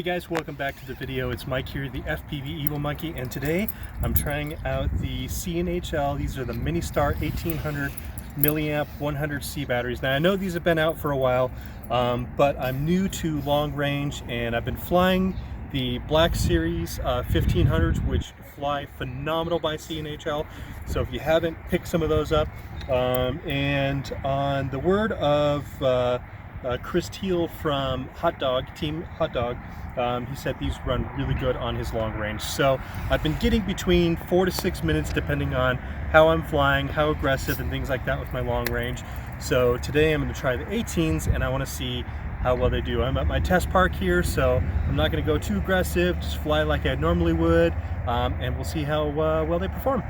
Hey guys, welcome back to the video. It's Mike here, the FPV Evil Monkey, and today I'm trying out the CNHL. These are the Ministar 1800 milliamp 100C batteries. Now I know these have been out for a while, but I'm new to long range and I've been flying the Black Series 1500s, which fly phenomenal by CNHL. So if you haven't, pick some of those up. And on the word of Chris Teal from Team Hot Dog, he said these run really good on his long range. So I've been getting between 4 to 6 minutes depending on how I'm flying, how aggressive and things like that with my long range. So today I'm going to try the 18s and I want to see how well they do. I'm at my test park here, so I'm not going to go too aggressive, just fly like I normally would, and we'll see how well they perform.